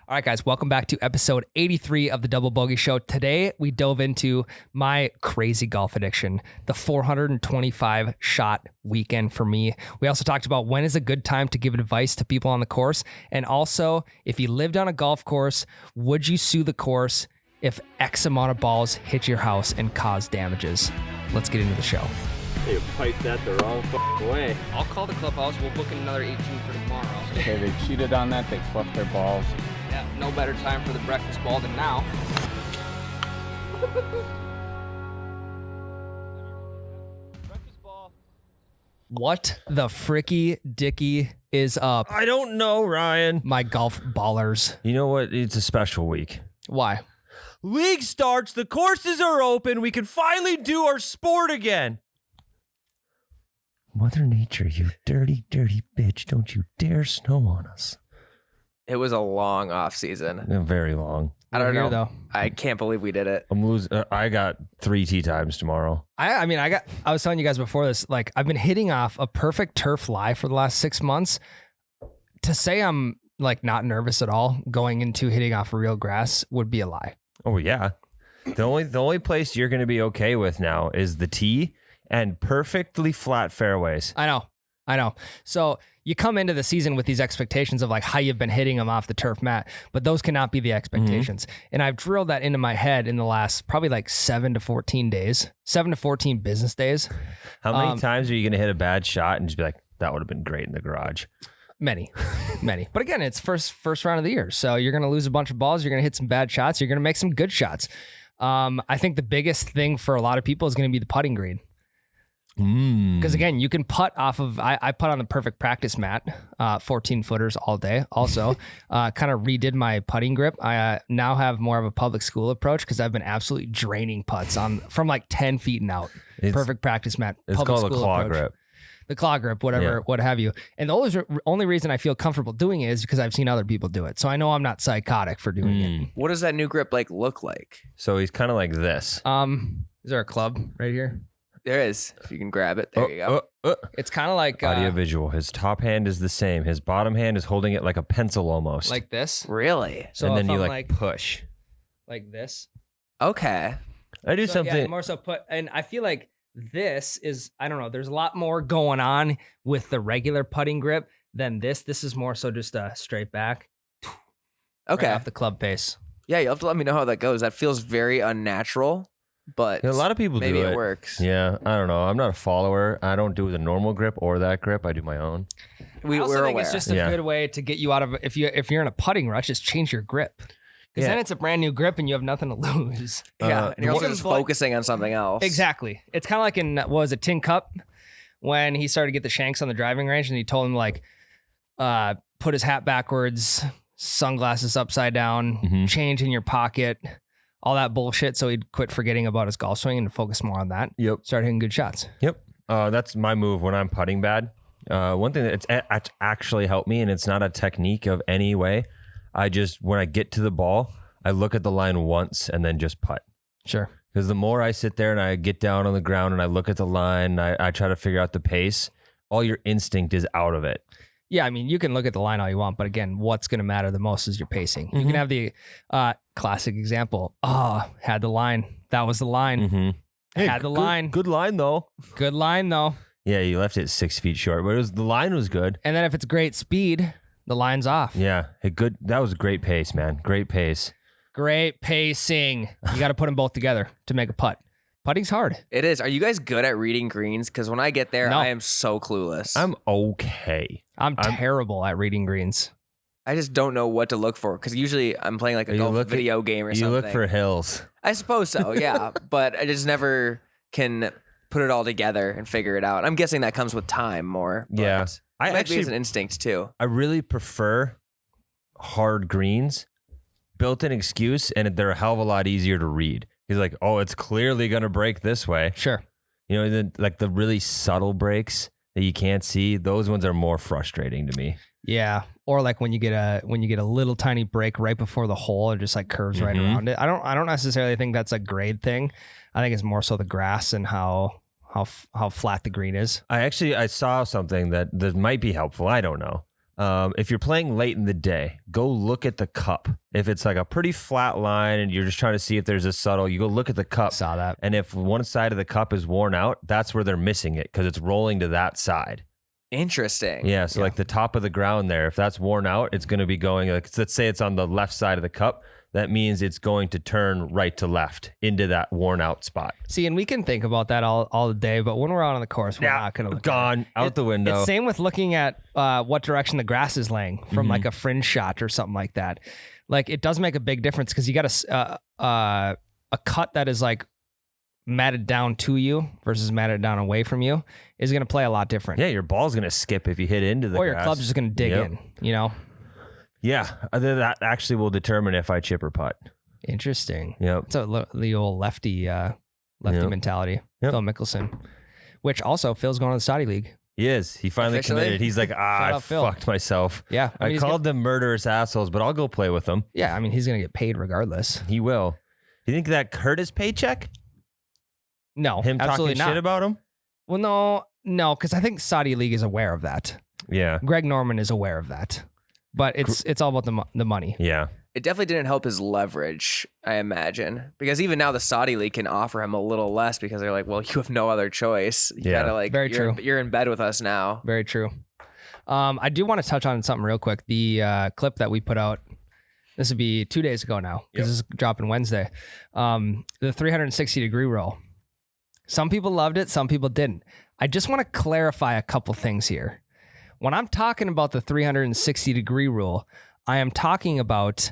All right, guys, welcome back to episode 83 of the Double Bogey Show. Today, we dove into my crazy golf addiction, the 425 shot weekend for me. We also talked about when is a good time to give advice to people on the course. And also, if you lived on a golf course, would you sue the course if X amount of balls hit your house and cause damages? Let's get into the show. They piped that the wrong way. I'll call the clubhouse. We'll book in another 18 for tomorrow. Okay, they cheated on that. They fluffed their balls. Yeah, no better time for the breakfast ball than now. Breakfast ball. What the fricky dicky is up? I don't know, Ryan. My golf ballers. You know what? It's a special week. Why? League starts. The courses are open. We can finally do our sport again. Mother Nature, you dirty, dirty bitch. Don't you dare snow on us. It was a long off season. Very long. I don't know. Though. I can't believe we did it. I'm losing. I got 3 tee times tomorrow. I was telling you guys before this, like I've been hitting off a perfect turf lie for the last 6 months. To say I'm like not nervous at all going into hitting off real grass would be a lie. Oh yeah. The only place you're going to be okay with now is the tee and perfectly flat fairways. I know. So you come into the season with these expectations of like how you've been hitting them off the turf mat, but those cannot be the expectations. And I've drilled that into my head in the last probably like 7 to 14 business days. How many times are you going to hit a bad shot and just be like, that would have been great in the garage? Many. But again, it's first round of the year. So you're going to lose a bunch of balls. You're going to hit some bad shots. You're going to make some good shots. I think the biggest thing for a lot of people is going to be the putting green. Because again, you can putt off of, I putt on the perfect practice mat, 14 footers all day. Also, kind of redid my putting grip. I now have more of a public school approach because I've been absolutely draining putts from like 10 feet and out. Perfect practice mat. It's public called a school claw approach. grip. The claw grip, whatever, what have you. And the only reason I feel comfortable doing it is because I've seen other people do it. So I know I'm not psychotic for doing it. What does that new grip look like? So he's kind of like this. Is there a club right here? There is. If you can grab it. There you go. It's kind of like audio visual. His top hand is the same. His bottom hand is holding it like a pencil almost. like this. Really? So and then if you I'm like push. like this. Okay. I do something. Yeah, more so and I feel like this is, I don't know, there's a lot more going on with the regular putting grip than this. This is more so just a straight back. Okay. Right off the club face. Yeah, you'll have to let me know how that goes. That feels very unnatural, but A lot of people maybe do it. it works. Yeah, I don't know. I'm not a follower. I don't do the normal grip or that grip. I do my own. I also We're think aware. it's just a good way to get you out of, if you're in a putting rush, just change your grip. Because then it's a brand new grip and you have nothing to lose. Yeah, and you're also Even just like- focusing on something else. Exactly. It's kind of like in, what was it, Tin Cup? When he started to get the shanks on the driving range and he told him like, put his hat backwards, sunglasses upside down, change in your pocket, all that bullshit. So he'd quit forgetting about his golf swing and focus more on that. Yep. Start hitting good shots. Yep. That's my move when I'm putting bad. One thing that's actually helped me, and it's not a technique of any way. When I get to the ball, I look at the line once and then just putt. Sure. Because the more I sit there and I get down on the ground and I look at the line, I try to figure out the pace, all your instinct is out of it. Yeah, I mean, you can look at the line all you want, but again, what's going to matter the most is your pacing. You can have the classic example. Had the line. That was the line. Hey, Had the line. Good line, though. Good line, though. Yeah, you left it 6 feet short, but the line was good. And then if it's great speed, the line's off. Yeah, that was great pace, man. Great pace. Great pacing. You got to put them both together to make a putt. Putting's hard. It is. Are you guys good at reading greens? Because when I get there, No. I am so clueless. I'm okay. I'm terrible at reading greens. I just don't know what to look for. Because usually I'm playing like a golf video game or something. You look for hills. I suppose so, yeah. But I just never can put it all together and figure it out. I'm guessing that comes with time more. But Yeah. I actually, it's an instinct too. I really prefer hard greens. Built-in excuse, and they're a hell of a lot easier to read. He's like, oh, it's clearly going to break this way. Sure. You know, the really subtle breaks that you can't see, those ones are more frustrating to me. Yeah. Or like when you get a little tiny break right before the hole, it just like curves right around it. I don't necessarily think that's a grade thing. I think it's more so the grass and how flat the green is. I saw something that might be helpful. I don't know. If you're playing late in the day, go look at the cup. If it's like a pretty flat line and you're just trying to see if there's a subtle, you go look at the cup. Saw that. And if one side of the cup is worn out, that's where they're missing it because it's rolling to that side. Interesting. Yeah. So like the top of the ground there, if that's worn out, it's going to be going, like, let's say it's on the left side of the cup. That means it's going to turn right to left into that worn out spot. See, and we can think about that all day, but when we're out on the course, we're not going to look gone at it. out the window. It's same with looking at what direction the grass is laying from like a fringe shot or something like that. Like it does make a big difference because you got a cut that is like matted down to you versus matted down away from you is going to play a lot different. Yeah, your ball's going to skip if you hit into the or your grass. club's just going to dig in, you know? Yeah, that actually will determine if I chip or putt. Interesting. Yep. So the old lefty mentality. Yep. Phil Mickelson, which also Phil's going to the Saudi League. He is. He finally Officially? committed. He's like, I out, Phil. fucked myself. Yeah. I he's called them murderous assholes, but I'll go play with them. Yeah, I mean, he's going to get paid regardless. He will. You think that hurt his paycheck? No, Him absolutely talking not. shit about him? Well, no, because I think Saudi League is aware of that. Yeah. Greg Norman is aware of that, but it's all about the money. Yeah. It definitely didn't help his leverage, I imagine, because even now the Saudi League can offer him a little less because they're like, well, you have no other choice. You Yeah. gotta, like, Very true. You're in bed with us now. Very true. I do want to touch on something real quick. The clip that we put out, this would be 2 days ago now because this is dropping Wednesday. The 360-degree roll. Some people loved it, some people didn't. I just want to clarify a couple things here. When I'm talking about the 360-degree rule, I am talking about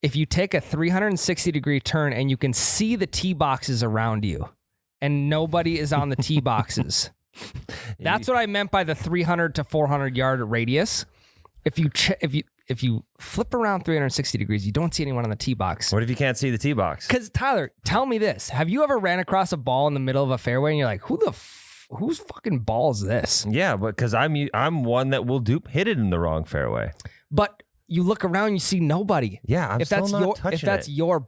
if you take a 360-degree turn and you can see the tee boxes around you and nobody is on the tee boxes. That's what I meant by the 300 to 400 yard radius. If you flip around 360 degrees, you don't see anyone on the tee box. What if you can't see the tee box? Because Tyler, tell me this: have you ever ran across a ball in the middle of a fairway and you're like, whose fucking ball is this? Yeah, but because I'm one that will hit it in the wrong fairway. But you look around, you see nobody. Yeah, I'm if still that's not your touching if that's it. your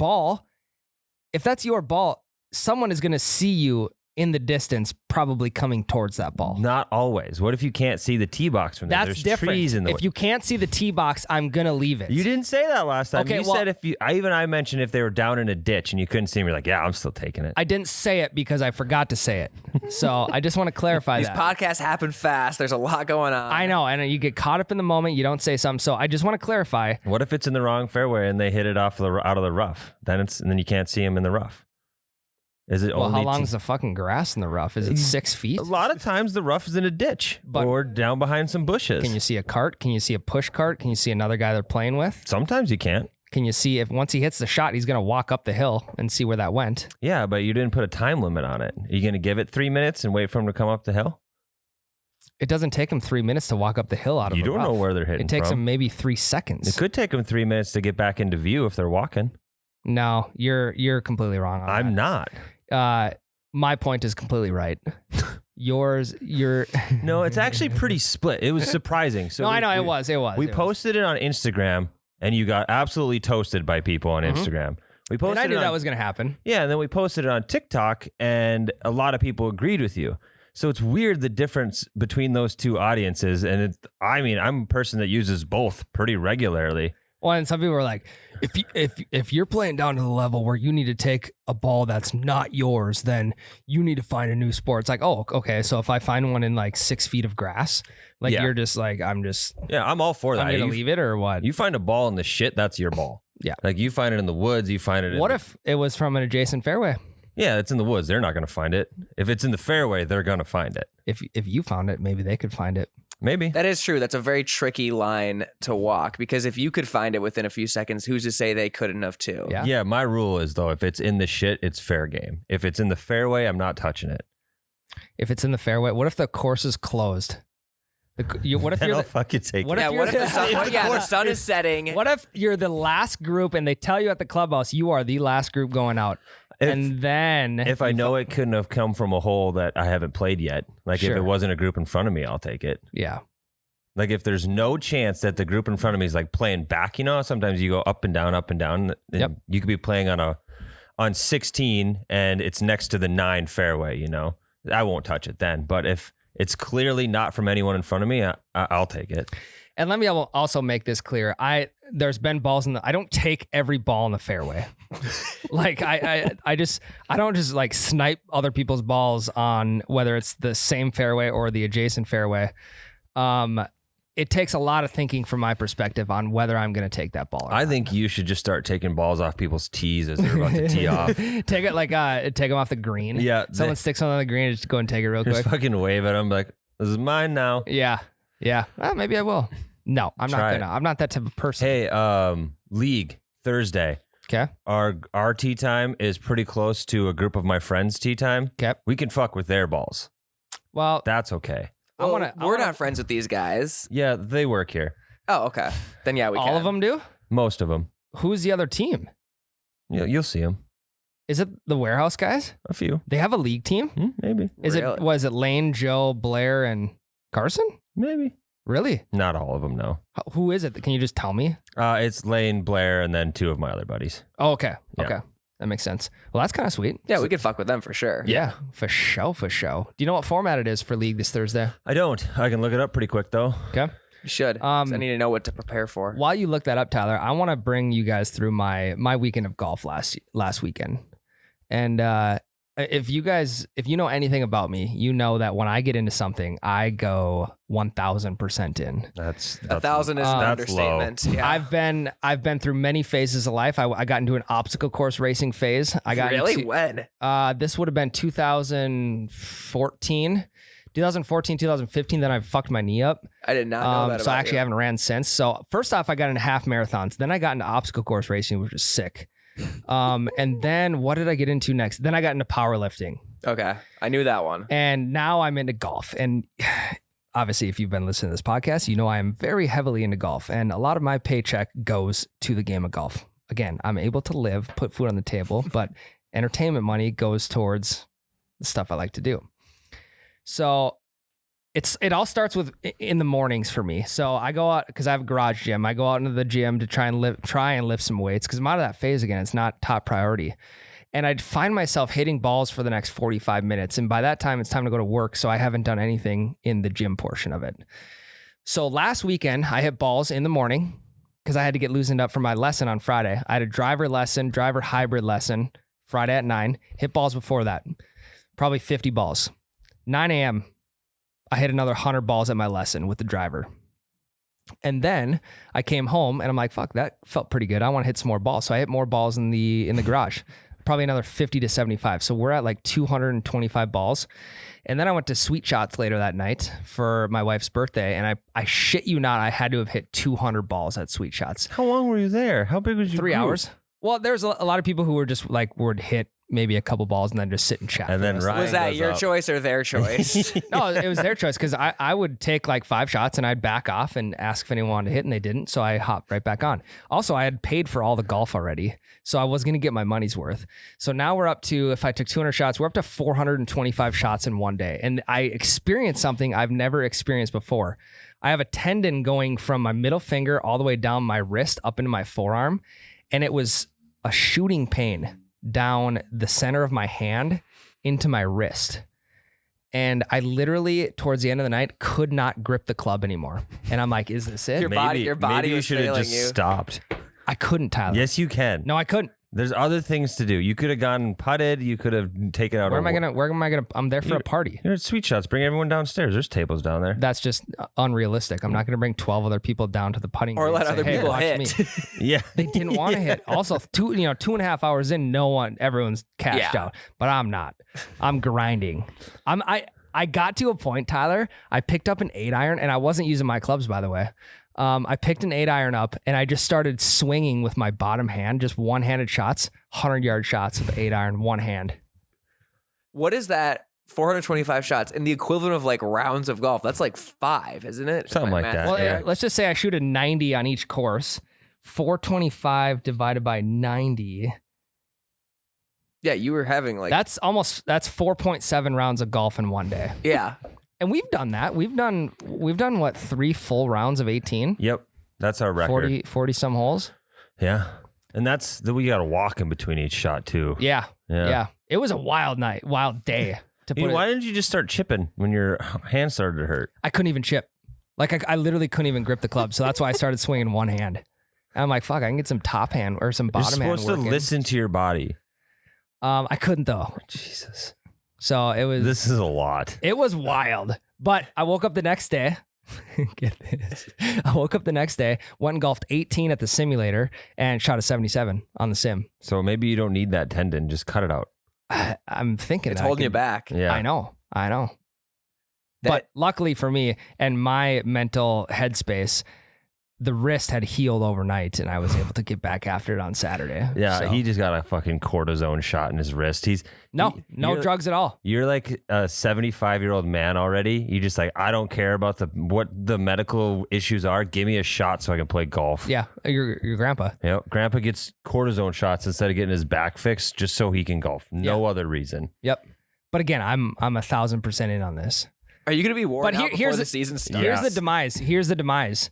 ball, someone is gonna see you in the distance, probably coming towards that ball. Not always. What if you can't see the tee box from there? That's There's different. trees in the If way. you can't see the tee box, I'm gonna leave it. You didn't say that last time. Okay, You well- said if you. I mentioned if they were down in a ditch and you couldn't see them, you're like, yeah, I'm still taking it. I didn't say it because I forgot to say it. So I just want to clarify These that. podcasts happen fast. There's a lot going on. I know, and you get caught up in the moment. You don't say something. So I just want to clarify. What if it's in the wrong fairway and they hit it out of the rough? And then you can't see them in the rough. Is it Well, only how long is the fucking grass in the rough? Is it 6 feet? A lot of times the rough is in a ditch But- or down behind some bushes. Can you see a cart? Can you see a push cart? Can you see another guy they're playing with? Sometimes you can't. Can you see if once he hits the shot, he's going to walk up the hill and see where that went? Yeah, but you didn't put a time limit on it. Are you going to give it 3 minutes and wait for him to come up the hill? It doesn't take him 3 minutes to walk up the hill out of You the don't rough. know where they're hitting It takes from. him maybe 3 seconds. It could take them 3 minutes to get back into view if they're walking. No, you're completely wrong on I'm not. that. My point is completely right. You're No, it's actually pretty split. It was surprising. So no, I know it was. We posted it on Instagram, and you got absolutely toasted by people on Instagram. We posted and I knew it on, that was going to happen. yeah, and then we posted it on TikTok, and a lot of people agreed with you. So it's weird the difference between those two audiences, and I'm a person that uses both pretty regularly. Well, and some people were like, if you're playing down to the level where you need to take a ball that's not yours, then you need to find a new sport. It's like, oh, okay. So if I find one in like 6 feet of grass, like Yeah. you're just like, I'm Yeah, I'm all for that. gonna You- leave it or what? You find a ball in the shit, that's your ball. Yeah. Like you find it in the woods, you find it in What if it was from an adjacent fairway? Yeah, it's in the woods. They're not going to find it. If it's in the fairway, they're going to find it. If you found it, maybe they could find it. Maybe. That is true. That's a very tricky line to walk because if you could find it within a few seconds, who's to say they couldn't have too? Yeah. Yeah, my rule is though, if it's in the shit, it's fair game. If it's in the fairway, I'm not touching it. If it's in the fairway, what if the course is closed? What if Then you're I'll the, fucking take what it. Yeah, if what if you're the sun, the sun is setting? what if you're the last group and they tell you at the clubhouse you are the last group going out? And then If I know it couldn't have come from a hole that I haven't played yet, like if Sure. it wasn't a group in front of me, I'll take it. yeah. Like if there's no chance that the group in front of me is like playing back, sometimes you go up and down, and Yep. you could be playing on 16 and it's next to the 9 fairway, I won't touch it then. But if it's clearly not from anyone in front of me, I'll take it. And let me also make this clear. There's been balls I don't take every ball in the fairway. Like I don't just like snipe other people's balls on whether it's the same fairway or the adjacent fairway. It takes a lot of thinking from my perspective on whether I'm going to take that ball. I think you should just start taking balls off people's tees as they're about to tee off. Take it take them off the green. Yeah. Someone sticks one on the green, just go and take it real quick. Just fucking wave at them like, this is mine now. Yeah. Well, maybe I will. No, I'm not gonna. I'm not that type of person. Hey, league Thursday. Okay. Our tee time is pretty close to a group of my friends' tee time. Okay. We can fuck with their balls. Well, That's okay. We're not friends with these guys. Yeah, they work here. Oh, okay. Then yeah, we can. all of them do. Most of them. Who's the other team? Yeah, you'll see them. Is it the warehouse guys? A few. They have a league team. Maybe. Was it Lane, Joe, Blair, and Carson? Maybe. Really? Not all of them, no. Who is it? Can you just tell me? It's Lane, Blair, and then two of my other buddies. Oh, okay. Yeah. Okay. That makes sense. Well, that's kind of sweet. Yeah, we could fuck with them for sure. Yeah, for show. Do you know what format it is for league this Thursday? I don't. I can look it up pretty quick, though. Okay. You should. 'Cause I need to know what to prepare for. While you look that up, Tyler, I want to bring you guys through my weekend of golf last weekend. And if you know anything about me, you know that when I get into something, I go 1,000% in. That's 1,000 is an that's understatement. low. Yeah. I've been through many phases of life. I got into an obstacle course racing phase. I got really? into, When? this would have been 2014, 2015. Then I fucked my knee up. I did not know that. So I about actually you. haven't ran since. So first off, I got into half marathons. Then I got into obstacle course racing, which was sick. And then what did I get into next? Then I got into powerlifting. Okay, I knew that one. And now I'm into golf. And obviously, if you've been listening to this podcast, you know I am very heavily into golf. And a lot of my paycheck goes to the game of golf. Again, I'm able to live, put food on the table, but entertainment money goes towards the stuff I like to do. So it all starts with in the mornings for me. So I go out because I have a garage gym. I go out into the gym to try and lift some weights because I'm out of that phase again. It's not top priority. And I'd find myself hitting balls for the next 45 minutes. And by that time, it's time to go to work. So I haven't done anything in the gym portion of it. So last weekend, I hit balls in the morning because I had to get loosened up for my lesson on Friday. I had a driver hybrid lesson Friday at 9. Hit balls before that. Probably 50 balls. 9 a.m., I hit another 100 balls at my lesson with the driver. And then I came home and I'm like, fuck, that felt pretty good. I want to hit some more balls. So I hit more balls in the garage, probably another 50 to 75. So we're at like 225 balls. And then I went to Sweet Shots later that night for my wife's birthday. And I shit you not, I had to have hit 200 balls at Sweet Shots. How long were you there? How big was your 3 group? hours. Well, there's a lot of people who were just like, would hit maybe a couple balls and then just sit and chat. And then Ryan Was that goes your up. choice or their choice? No, it was their choice because I would take like 5 shots and I'd back off and ask if anyone wanted to hit and they didn't. So I hopped right back on. Also, I had paid for all the golf already. So I was going to get my money's worth. So now we're up to, if I took 200 shots, we're up to 425 shots in one day. And I experienced something I've never experienced before. I have a tendon going from my middle finger all the way down my wrist up into my forearm. And it was a shooting pain down the center of my hand into my wrist. And I literally, towards the end of the night, could not grip the club anymore. And I'm like, is this it? Your body maybe you was should have failing just you. stopped. I couldn't, Tyler. Yes, you can. No, I couldn't. There's other things to do. You could have gone putted. You could have taken out. Where am I gonna? I'm there for a party. You're at Sweet Shots. Bring everyone downstairs. There's tables down there. That's just unrealistic. I'm not gonna bring 12 other people down to the putting Or green let and say, other "Hey, people watch hit." me." Yeah. They didn't want to hit. Also, 2.5 hours in, everyone's cashed out. But I'm not. I'm grinding. I got to a point, Tyler. I picked up an 8-iron, and I wasn't using my clubs, by the way. I picked an 8-iron up, and I just started swinging with my bottom hand, just one-handed shots, 100-yard shots with the 8-iron, one hand. What is that? 425 shots in the equivalent of like rounds of golf. That's like 5, isn't it? Something My like math that. is Well, correct. let's just say I shoot a 90 on each course. 425 divided by 90. Yeah, you were having like That's 4.7 rounds of golf in one day. yeah. And we've done that. We've done what, 3 full rounds of 18? Yep. That's our record. 40 some holes? Yeah. And we got to walk in between each shot too. Yeah. Yeah. Yeah. It was a wild day to put Why didn't you just start chipping when your hand started to hurt? I couldn't even chip. Like I literally couldn't even grip the club. So that's why I started swinging one hand. And I'm like, fuck, I can get some top hand or some You're bottom hand supposed to working. listen to your body. I couldn't though. Jesus. So This is a lot. it was wild. But I woke up the next day. Get this. I woke up the next day, went and golfed 18 at the simulator and shot a 77 on the sim. So maybe you don't need that tendon. Just cut it out. I'm thinking It's that I holding you could- back. Yeah. I know. That- But luckily for me and my mental headspace, the wrist had healed overnight and I was able to get back after it on Saturday. Yeah, So- he just got a fucking cortisone shot in his wrist. no drugs at all. You're like a 75-year-old man already. You just like, I don't care about what the medical issues are. Give me a shot so I can play golf. Yeah, your grandpa. Yep. Grandpa gets cortisone shots instead of getting his back fixed just so he can golf. No other reason. Yep. But again, I'm 1,000% in on this. Are you going to be worn out before here's the season starts? Here's the demise. Here's the demise.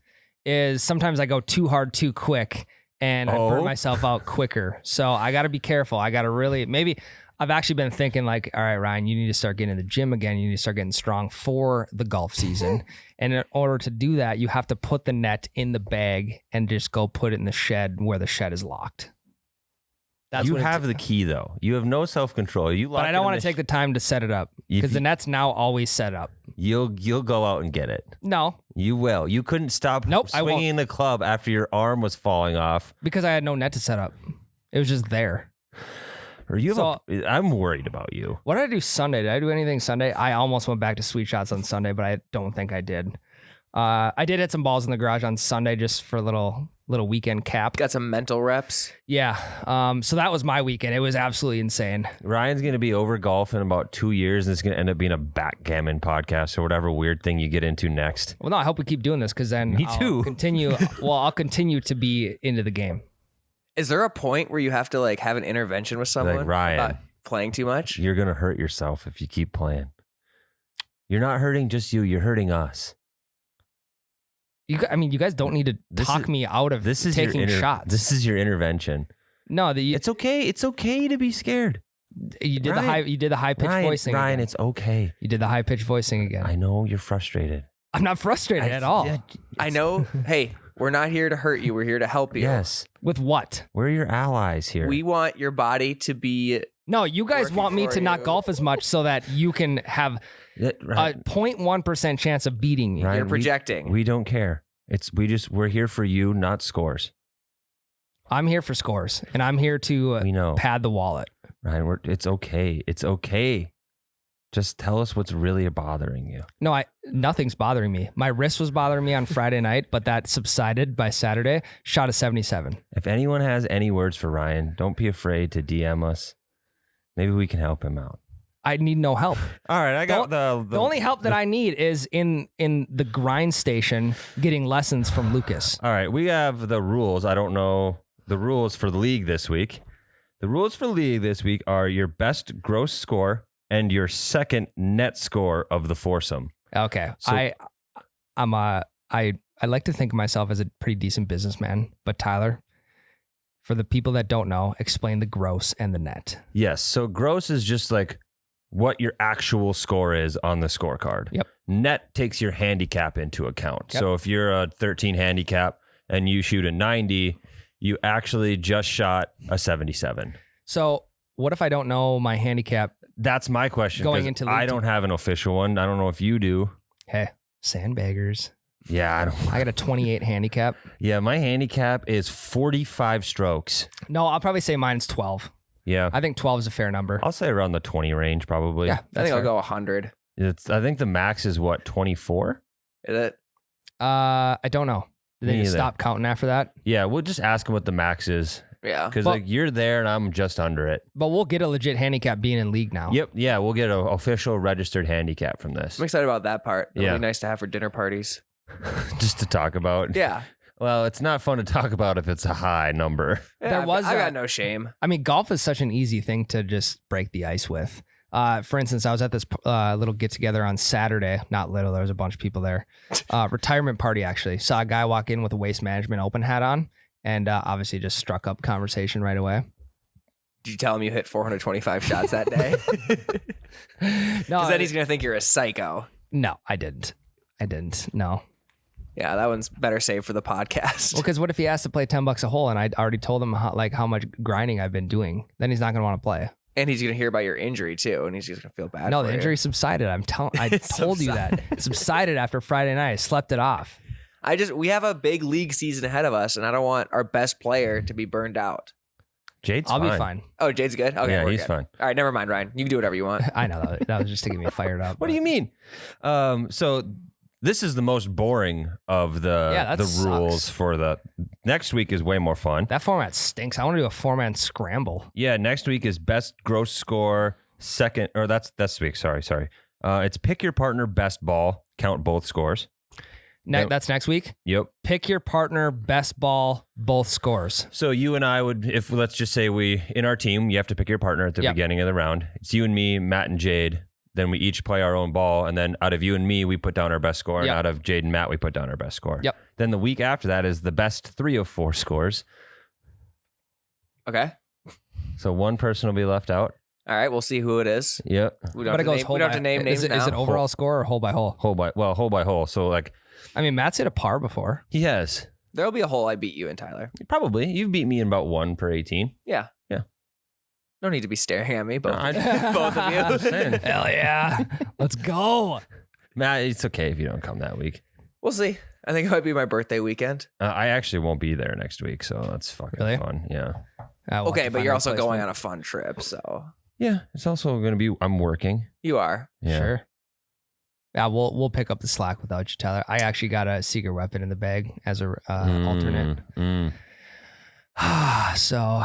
Is sometimes I go too hard too quick and I burn myself out quicker. So I got to be careful. I got to really, maybe I've actually been thinking like, all right, Ryan, you need to start getting in the gym again. You need to start getting strong for the golf season. And in order to do that, you have to put the net in the bag and just go put it in the shed where the shed is locked. That's You what it have ta- the key though. You have no self-control. You lock But I it don't in want the to take the time to set it up If because you- the net's now always set up. You'll go out and get it. No, You will. You couldn't stop Nope, I won't. swinging the club after your arm was falling off. because I had no net to set up. It was just there. Or you have So- I'm worried about you. What did I do Sunday? Did I do anything Sunday? I almost went back to sweet shots on Sunday, but I don't think I did. I did hit some balls in the garage on Sunday just for a little weekend cap. Got some mental reps. Yeah. So that was my weekend. It was absolutely insane. Ryan's going to be over golf in about 2 years, and it's going to end up being a backgammon podcast or whatever weird thing you get into next. Well, no, I hope we keep doing this because then Me I'll too. continue. I'll continue to be into the game. Is there a point where you have to like have an intervention with someone Ryan. about playing too much? You're going to hurt yourself if you keep playing. You're not hurting just you, you're hurting us. You guys don't need to This talk is- me out of This is taking your shots. This is your intervention. No, It's okay. It's okay to be scared. you did Ryan- the high pitched voicing. Ryan, again. it's okay. You did the high pitched voicing again. I know you're frustrated. I'm not frustrated at all. Yeah, I know. Hey, we're not here to hurt you. We're here to help you. Yes. With what? We're your allies here. We want your body to be. No, you guys Working want me for to not you. golf as much so that you can have Yeah, a Ryan, 0.1% chance of beating me. Ryan, You're projecting. We don't care. We're here for you, not scores. I'm here for scores, and I'm here to We know. pad the wallet. Ryan, it's okay. It's okay. Just tell us what's really bothering you. No, nothing's bothering me. My wrist was bothering me on Friday night, but that subsided by Saturday. Shot a 77. If anyone has any words for Ryan, don't be afraid to DM us. Maybe we can help him out. I need no help. All right, I got the The only help that I need is in the grind station getting lessons from Lucas. All right, we have the rules. I don't know the rules for the league this week. The rules for the league this week are your best gross score and your second net score of the foursome. Okay. So- I like to think of myself as a pretty decent businessman, but Tyler, for the people that don't know, explain the gross and the net. Yes, so gross is just like what your actual score is on the scorecard. Yep. Net takes your handicap into account. Yep. So if you're a 13 handicap and you shoot a 90, you actually just shot a 77. So what if I don't know my handicap? That's my question. Going 'cause into I league don't have an official one. I don't know if you do. Hey, sandbaggers. Yeah, I don't. I got a 28 handicap. Yeah, my handicap is 45 strokes. No, I'll probably say mine's 12. Yeah, I think 12 is a fair number. I'll say around the 20 range probably. Yeah, I that's think I'll fair. go 100. I think the max is what, 24? Is it? I don't know. Did they Me just either. stop counting after that? Yeah, we'll just ask him what the max is. Yeah. Because But- like you're there and I'm just under it. But we'll get a legit handicap being in league now. Yep. Yeah, we'll get an official registered handicap from this. I'm excited about that part. It'll Yeah. be nice to have for dinner parties. Just to talk about. Yeah. Well, it's not fun to talk about if it's a high number. There I was a- got no shame. I mean, golf is such an easy thing to just break the ice with. For instance, I was at this little get together on Saturday. Not little, there was a bunch of people there. Retirement party, actually. Saw a guy walk in with a waste management open hat on, and obviously just struck up conversation right away. Did you tell him you hit 425 shots that day? No, Because then he's going to think you're a psycho. no, I didn't. No. Yeah, that one's better saved for the podcast. Well, because what if he has to play $10 a hole and I already told him how much grinding I've been doing? Then he's not going to want to play. And he's going to hear about your injury too, and he's just going to feel bad. No, for the you. injury subsided. I told you that. It subsided after Friday night. I slept it off. We have a big league season ahead of us, and I don't want our best player to be burned out. Jade's I'll fine. be fine. Oh, Jade's good? Okay, Yeah, we're he's good. fine. All right, never mind, Ryan. You can do whatever you want. I know that was just to get me fired up. What do you mean? So this is the most boring of that the rules sucks. for the next week is way more fun. That format stinks. I want to do a 4-man scramble. Next week is best gross score, second, or that's this week. Sorry. It's pick your partner best ball, count both scores. Yep. That's next week. Yep. Pick your partner best ball, both scores. So you and I would, if let's just say in our team, you have to pick your partner at the beginning of the round. It's you and me, Matt and Jade. Then we each play our own ball. And then out of you and me, we put down our best score. And out of Jade and Matt, we put down our best score. Yep. Then the week after that is the best 3 of 4 scores. Okay. So one person will be left out. All right, we'll see who it is. Yep. We don't have to name names now. Is it overall score or hole by hole? Hole by hole. So like, I mean, Matt's hit a par before. he has There'll be a hole I beat you in, Tyler. probably, you've beat me in about 1 per 18. Yeah. Yeah. No need to be staring at me, both, No, both of I'm you. saying. Hell yeah. Let's go. Matt, it's okay if you don't come that week. We'll see. I think it might be my birthday weekend. I actually won't be there next week, so that's fucking Really? fun. Yeah. Okay, but you're also going on a fun trip, so Yeah, it's also going to be, I'm working. you are. Yeah. Sure. Yeah, we'll pick up the slack without you, Tyler. I actually got a secret weapon in the bag as a alternate. So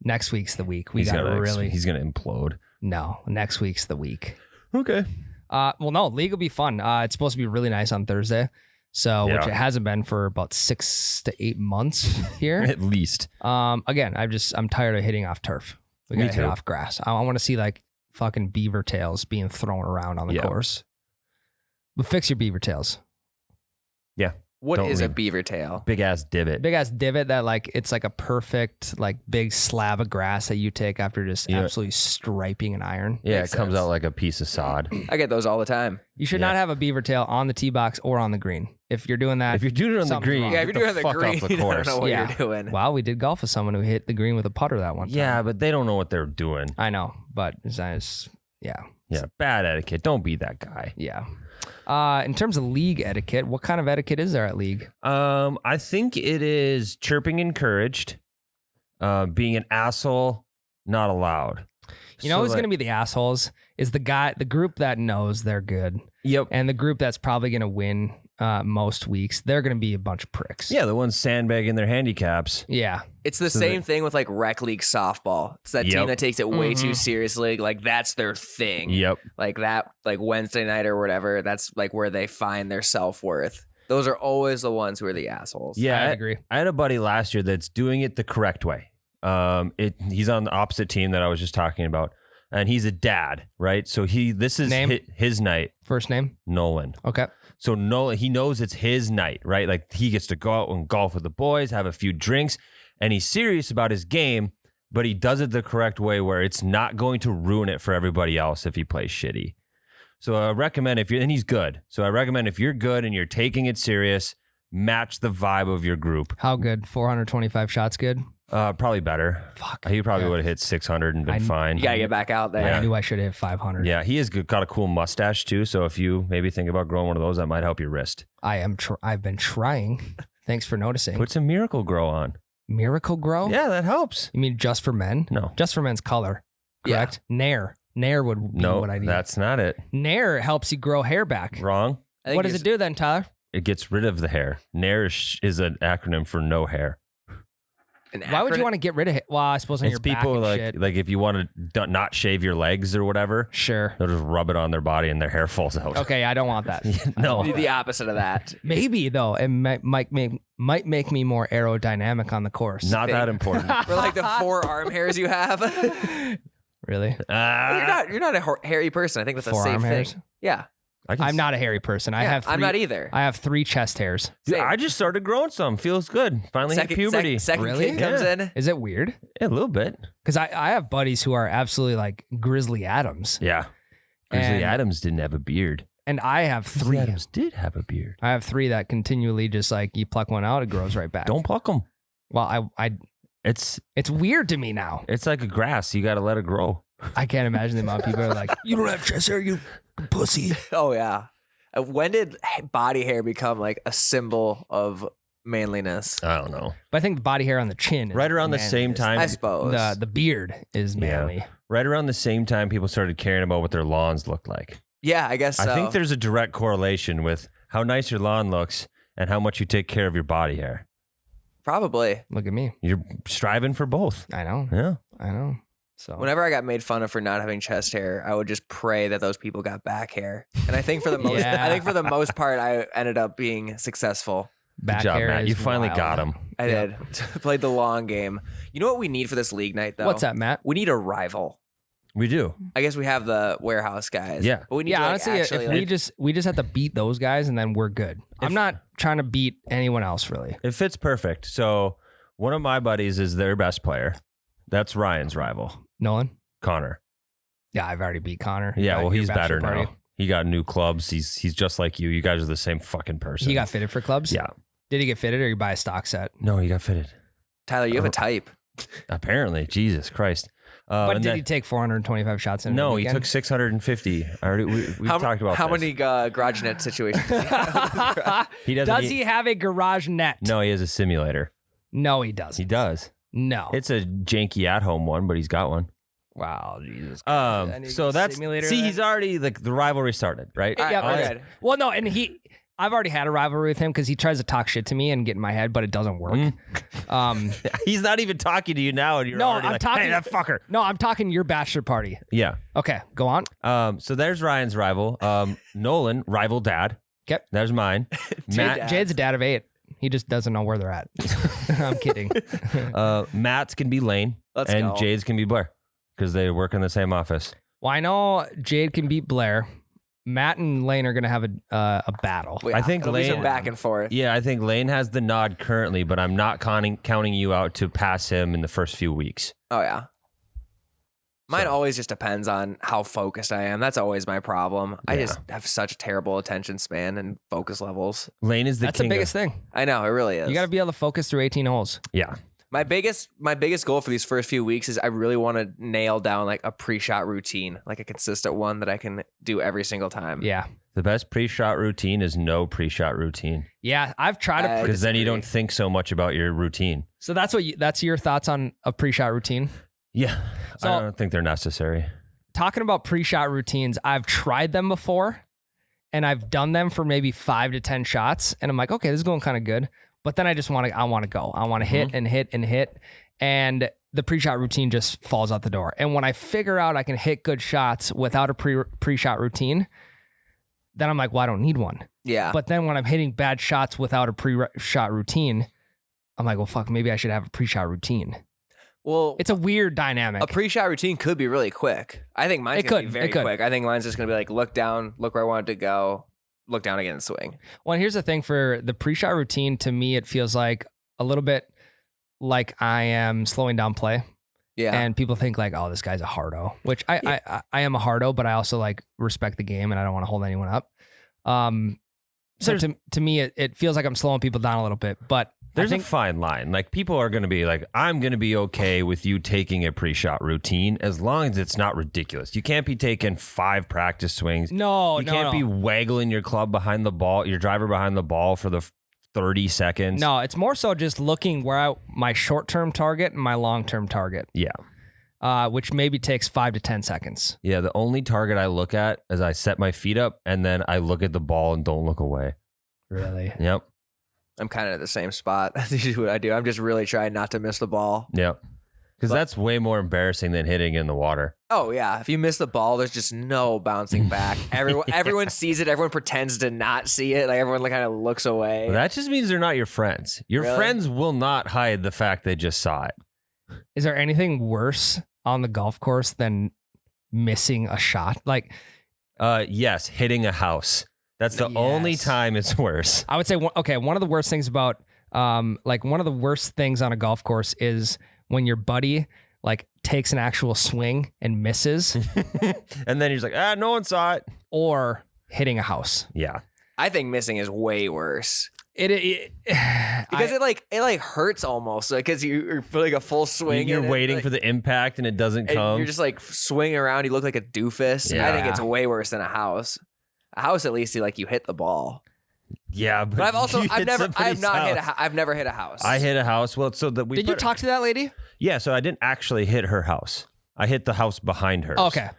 next week's the week. He's going to implode. No, next week's the week. Okay. Well, no, league will be fun. It's supposed to be really nice on Thursday. So, which Yeah. it hasn't been for about 6 to 8 months here. At least. Again, I'm tired of hitting off turf. We Me gotta hit too. off grass. I want to see like fucking beaver tails being thrown around on the Yeah. course. But fix your beaver tails. Yeah. What Don't is a read. beaver tail? Big ass divot. Big ass divot that like it's like a perfect like big slab of grass that you take after just Yeah. absolutely striping an iron. Yeah, Makes it comes sense. out like a piece of sod. I get those all the time. You should Yeah. not have a beaver tail on the tee box or on the green. If you're doing that, If you're doing it on the something's green, wrong. Yeah, if you're get doing the fuck green, off the I don't course. know what Yeah. you're doing. Wow, we did golf with someone who hit the green with a putter that one time. Yeah, but they don't know what they're doing. I know, but it's nice. Yeah. Yeah, bad etiquette. Don't be that guy. Yeah. In terms of league etiquette, what kind of etiquette is there at league? I think it is chirping encouraged. Being an asshole, not allowed. You know So, who's like- going to be the assholes is the group that knows they're good, Yep. and the group that's probably going to win most weeks. They're going to be a bunch of pricks. Yeah, the ones sandbagging their handicaps. Yeah. It's the same thing with like rec league softball. It's that team Yep. that takes it way too Mhm. seriously. Like that's their thing. Yep. Like that, like Wednesday night or whatever. That's like where they find their self-worth. Those are always the ones who are the assholes. Yeah, I agree. I had a buddy last year that's doing it the correct way. He's on the opposite team that I was just talking about, and he's a dad, right? So this is Name? his night, First name? Nolan. Okay. So Nolan, he knows it's his night, right? Like he gets to go out and golf with the boys, have a few drinks, and he's serious about his game, but he does it the correct way where it's not going to ruin it for everybody else if he plays shitty. So I recommend and he's good. So I recommend if you're good and you're taking it serious, match the vibe of your group. How good? 425 shots good? Probably better. Fuck. He probably Okay. would have hit 600 and been fine. You gotta get back out there. I knew I should have hit 500. Yeah, he has got a cool mustache too. So if you maybe think about growing one of those, that might help your wrist. I've been trying. Thanks for noticing. Put some Miracle Grow on. Miracle Grow? Yeah, that helps. You mean just for men? No. Just for men's color. Yeah. Correct? Nair. Nair would be No, what I need. that's not it. Nair helps you grow hair back. Wrong. I think What does it do then, Tyler? It gets rid of the hair. Nair is an acronym for no hair. Why would you want to get rid of it? Well, I suppose on It's your back people and shit. like if you want to not shave your legs or whatever, Sure. they'll just rub it on their body and their hair falls out. Okay, I don't want that. No. the opposite of that? Maybe though, it might make me more aerodynamic on the course. Not that important. For like the 4 arm hairs you have. Really. You're not a hairy person. I think that's a 4 safe arm thing. hairs? Yeah. I'm not a hairy person. I Yeah, have. I'm 3 not either. I have 3 chest hairs. Dude, Same. I just started growing some. Feels good. Finally hit puberty. Second Really? kid comes Yeah. in. Is it weird? Yeah, a little bit. Because I have buddies who are absolutely like Grizzly Adams. Yeah. Grizzly And- Adams didn't have a beard. And I have 3. Adams did have a beard. I have 3 that continually just like you pluck one out, it grows right back. Don't pluck them. Well, it's weird to me now. It's like a grass. You got to let it grow. I can't imagine the amount of people are like, you don't have chest hair, you pussy. Oh yeah. When did body hair become like a symbol of manliness? I don't know. But I think the body hair on the chin is Right around the same time. I suppose. the beard is manly. Right around the same time, people started caring about what their lawns looked like. Yeah, I guess so. I think there's a direct correlation with how nice your lawn looks and how much you take care of your body hair. Probably. Look at me. You're striving for both. I know. Yeah. I know. So Whenever I got made fun of for not having chest hair, I would just pray that those people got back hair. And I think for the most, Yeah. I think for the most part, I ended up being successful. back Good job, hair Matt. is You finally wild. got him. I did. Played the long game. You know what we need for this league night, though? What's that, Matt? We need a rival. We do. I guess we have the warehouse guys. Yeah. But we need Yeah, to, like, honestly, actually, if like, we just have to beat those guys and then we're good. I'm not trying to beat anyone else really. It fits perfect. So one of my buddies is their best player. That's Ryan's rival, Nolan? Connor. Yeah, I've already beat Connor. Yeah, well, Your he's better bachelor now. party. He got new clubs. He's just like you. You guys are the same fucking person. He got fitted for clubs? Yeah. Did he get fitted or you buy a stock set? No, he got fitted. Tyler, you have a type. Apparently, Jesus Christ. But and did then- he take 425 shots in a No, he weekend? took 650. I already we've talked about how this. many garage net situations? He doesn't. Does he have a garage net? No, he has a simulator. No, he doesn't. He does. No. It's a janky at-home one, but he's got one. Wow, Jesus. I need to So get a that's simulator see, of he's that. already like the rivalry started, right? All right, Yeah, we're but- good. Well, no, and I've already had a rivalry with him because he tries to talk shit to me and get in my head, but it doesn't work. He's not even talking to you now, and you're No, already I'm like, talking hey, that fucker. No, I'm talking your bachelor party. Yeah. Okay, go on. So there's Ryan's rival. Nolan, rival dad. Okay. There's mine. Matt, Jade's a dad of 8. He just doesn't know where they're at. I'm kidding. Matt's can be Lane, Let's and go. Jade's can be Blair because they work in the same office. Well, I know Jade can beat Blair. Matt and Lane are going to have a battle. Well, I think it'll be some Lane- back and forth. Yeah, I think Lane has the nod currently, but I'm not counting you out to pass him in the first few weeks. Oh yeah. Mine always just depends on how focused I am. That's always my problem. I Yeah. just have such a terrible attention span and focus levels. Lane is the That's the king biggest of, thing. I know, it really is. You got to be able to focus through 18 holes. Yeah. My biggest goal for these first few weeks is I really want to nail down like a pre-shot routine, like a consistent one that I can do every single time. Yeah. The best pre-shot routine is no pre-shot routine Yeah, I've tried to. because then you disagree. don't think so much about your routine. So that's your thoughts on a pre-shot routine? Yeah. So- I don't think they're necessary. Talking about pre-shot routines, I've tried them before and I've done them for maybe 5 to 10 shots and I'm like, okay, this is going kind of good. But then I want to go. I want to hit and hit and hit. And the pre-shot routine just falls out the door. And when I figure out I can hit good shots without a pre-shot routine, then I'm like, well, I don't need one. Yeah. But then when I'm hitting bad shots without a pre-shot routine, I'm like, well, fuck, maybe I should have a pre-shot routine. Well, It's a weird dynamic. a pre-shot routine could be really quick. I think mine's It going to be could, very it could. quick. I think mine's just going to be like, look down, look where I want it to go, look down again and swing. Well, and here's the thing for the pre-shot routine, to me, it feels like a little bit like I am slowing down play. Yeah. And people think like, oh, this guy's a hardo, which I am a hardo, but I also like respect the game and I don't want to hold anyone up. So to me, it feels like I'm slowing people down a little bit, but There's I a think fine line. Like people are going to be like, I'm going to be okay with you taking a pre-shot routine as long as it's not ridiculous. You can't be taking 5 practice swings. You can't be waggling your club behind the ball, your driver behind the ball for the 30 seconds. No, it's more so just looking where my short-term target and my long-term target, which maybe takes 5 to 10 seconds. Yeah, the only target I look at is I set my feet up and then I look at the ball and don't look away. Really? Yep. I'm kind of at the same spot. That's usually what I do. I'm just really trying not to miss the ball. Yep. Because that's way more embarrassing than hitting in the water. Oh yeah, if you miss the ball, there's just no bouncing back. Everyone sees it. Everyone pretends to not see it. Like everyone kind of looks away. That just means they're not your friends. Your Really? friends will not hide the fact they just saw it. Is there anything worse on the golf course than missing a shot? Like, Yes, hitting a house. That's the only Yes. time it's worse. I would say, one of the worst things about, one of the worst things on a golf course is when your buddy like takes an actual swing and misses, And then he's like, no one saw it. or hitting a house. Yeah. I think missing is way worse. Because it hurts almost because you're feeling a full swing. You're and waiting for the impact and it doesn't and come. you're just like swinging around. You look like a doofus. Yeah. I think it's way worse than a house. A house, at least you hit the ball. Yeah, But I've never hit a house. I hit a house. Well, so that we Did you talk to that lady? Yeah, so I didn't actually hit her house. I hit the house behind hers. Okay.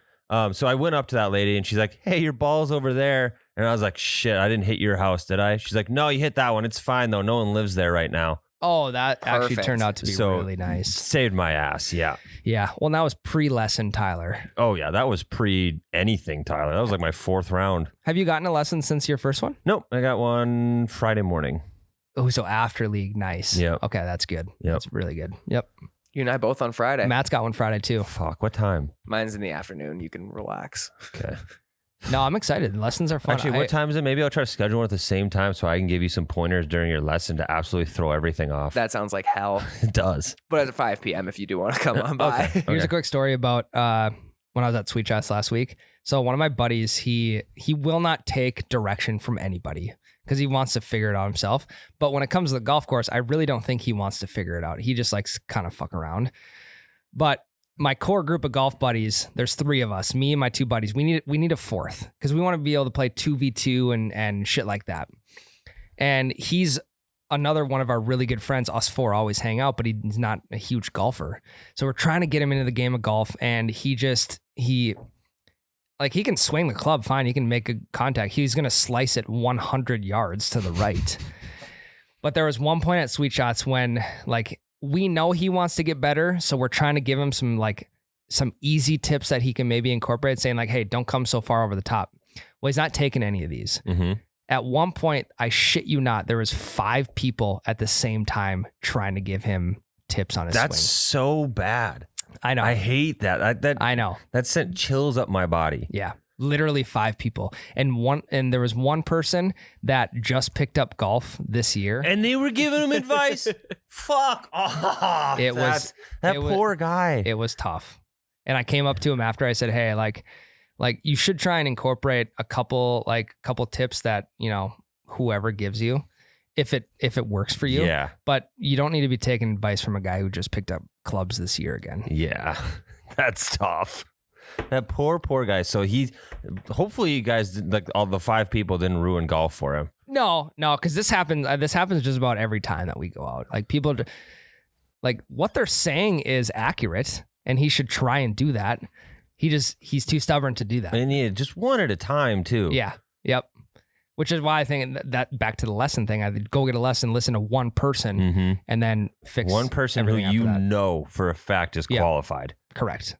So I went up to that lady and she's like, "Hey, your ball's over there." And I was like, "Shit, I didn't hit your house, did I?" She's like, "No, you hit that one. It's fine though. No one lives there right now." Oh, that actually Perfect. turned out to be So, really nice. Saved my ass. Yeah. Yeah. Well, that was pre-lesson, Tyler. Oh yeah, that was pre anything, Tyler. That was like my 4th round. Have you gotten a lesson since your first one? Nope, I got one Friday morning. Oh, so after league, nice. Yep. Okay, that's good. Yep. That's really good. Yep. You and I both on Friday. Matt's got one Friday too. Fuck, what time? Mine's in the afternoon. You can relax. Okay. No, I'm excited. Lessons are fun. Actually, what time is it? Maybe I'll try to schedule it at the same time so I can give you some pointers during your lesson to absolutely throw everything off. That sounds like hell. It does. But it's at 5 p.m. if you do want to come on by. Here's a quick story about when I was at Sweet Shots last week. So one of my buddies, he will not take direction from anybody because he wants to figure it out himself. But when it comes to the golf course, I really don't think he wants to figure it out. He just likes kind of fuck around. But my core group of golf buddies, there's 3 of us, me and my 2 buddies. We need a 4th because we want to be able to play 2v2 and shit like that. And he's another one of our really good friends. Us 4 always hang out, but he's not a huge golfer. So we're trying to get him into the game of golf, and he can swing the club fine. He can make a contact. He's going to slice it 100 yards to the right. But there was one point at Sweet Shots when we know he wants to get better, so we're trying to give him some easy tips that he can maybe incorporate, saying hey, don't come so far over the top. Well, he's not taking any of these. Mm-hmm. At one point, I shit you not, there was 5 people at the same time trying to give him tips on his That's swing. so bad. I know. I hate that. I know. That sent chills up my body. Yeah. Literally 5 people. And there was one person that just picked up golf this year. And they were giving him advice. Fuck off. That poor guy. It was tough. And I came up to him after. I said, "Hey, you should try and incorporate a couple tips that, whoever gives you, if it works for you. Yeah. But you don't need to be taking advice from a guy who just picked up clubs this year again." Yeah. That's tough. That poor guy. So hopefully you guys, all the 5 people didn't ruin golf for him. No, because this happens just about every time that we go out. People, what they're saying is accurate, and he should try and do that. He's too stubborn to do that. And yeah, just one at a time too. Yeah. Yep. Which is why I think that back to the lesson thing, I'd go get a lesson, listen to one person, and then fix one person who everything you after that. know for a fact is qualified. Correct.